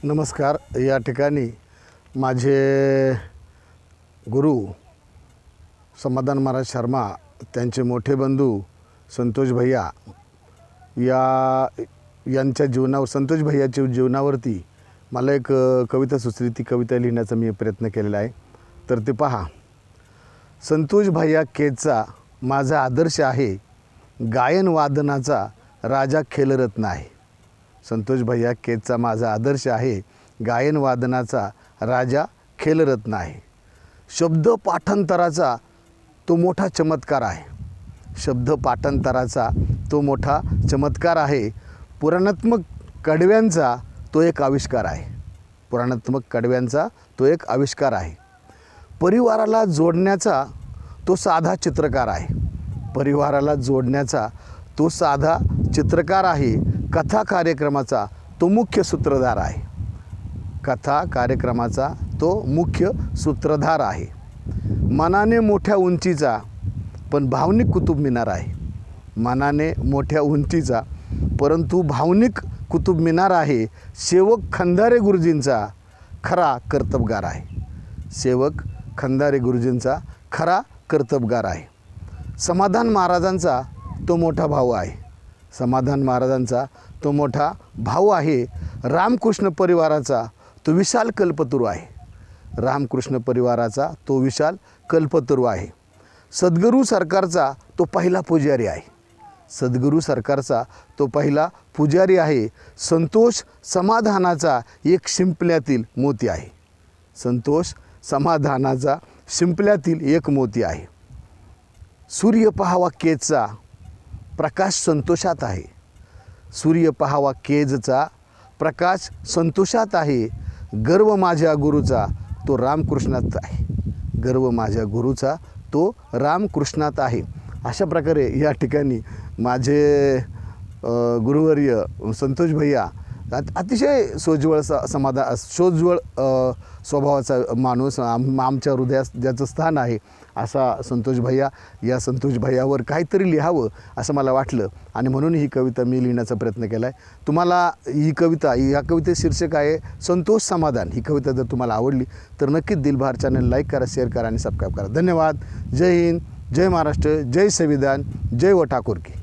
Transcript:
नमस्कार. या ठिकाणी माझे गुरु समाधान महाराज शर्मा, त्यांचे मोठे बंधू संतोष भैया यांच्या जीवनावर, संतोष भैयाच्या जीवनावरती मला एक कविता सुचली. ती कविता लिहिण्याचा मी प्रयत्न केलेला आहे. तर ते पहा. संतोष भैया केजचा माझा आदर्श आहे, गायन वादनाचा राजा खेलरत्न आहे. संतोष भैया केजचा माझा आदर्श आहे, गायन वादनाचा राजा खेलरत्न आहे. शब्द पाठांतराचा तो मोठा चमत्कार आहे. शब्द पाठांतराचा तो मोठा चमत्कार आहे. पुराणात्मक कडव्यांचा तो एक आविष्कार आहे. पुराणात्मक कडव्यांचा तो एक आविष्कार आहे. परिवाराला जोडण्याचा तो साधा चित्रकार आहे. परिवाराला जोडण्याचा तो साधा चित्रकार आहे. कथा कार्यक्रमाचा तो मुख्य सूत्रधार आहे. कथा कार्यक्रमाचा तो मुख्य सूत्रधार आहे. मनाने मोठ्या उंचीचा पण भावनिक कुतुब मिनार आहे. मनाने मोठ्या उंचीचा परंतु भावनिक कुतुब मिनार आहे. सेवक खंदारे गुरुजींचा खरा कर्तबगार आहे. सेवक खंदारे गुरुजींचा खरा कर्तबगार आहे. समाधान महाराजांचा तो मोठा भाऊ आहे. समाधान महाराजांचा तो मोठा भाऊ आहे. रामकृष्ण परिवाराचा तो विशाल कल्पतरू आहे. रामकृष्ण परिवाराचा तो विशाल कल्पतरू आहे. सद्गुरू सरकारचा तो पहिला पुजारी आहे. सद्गुरू सरकारचा तो पहिला पुजारी आहे. संतोष समाधानाचा एक शिंपल्यातील मोती आहे. संतोष समाधानाचा शिंपल्यातील एक मोती आहे. सूर्य पहावा केजचा प्रकाश संतोषात आहे. सूर्य पहावा केजचा प्रकाश संतोषात आहे. गर्व माझ्या गुरुचा तो रामकृष्णात आहे. गर्व माझ्या गुरुचा तो रामकृष्णात आहे. अशा प्रकारे या ठिकाणी माझे गुरुवर्य संतोष भैया अतिशय सोज्वळ सोज्वळ स्वभावाचा माणूस, आमच्या हृदयात ज्याचं स्थान आहे असा संतोष भैया. या संतोष भैयावर काहीतरी लिहावं असं मला वाटलं आणि म्हणून ही कविता मी लिहिण्याचा प्रयत्न केला आहे. तुम्हाला ही कविता, या कवितेचं शीर्षक आहे संतोष समाधान. ही कविता जर तुम्हाला आवडली तर नक्कीच दिलबहार चॅनल लाईक करा, शेअर करा आणि सबस्क्राईब करा. धन्यवाद. जय हिंद, जय महाराष्ट्र, जय संविधान, जय व ठाकूर की.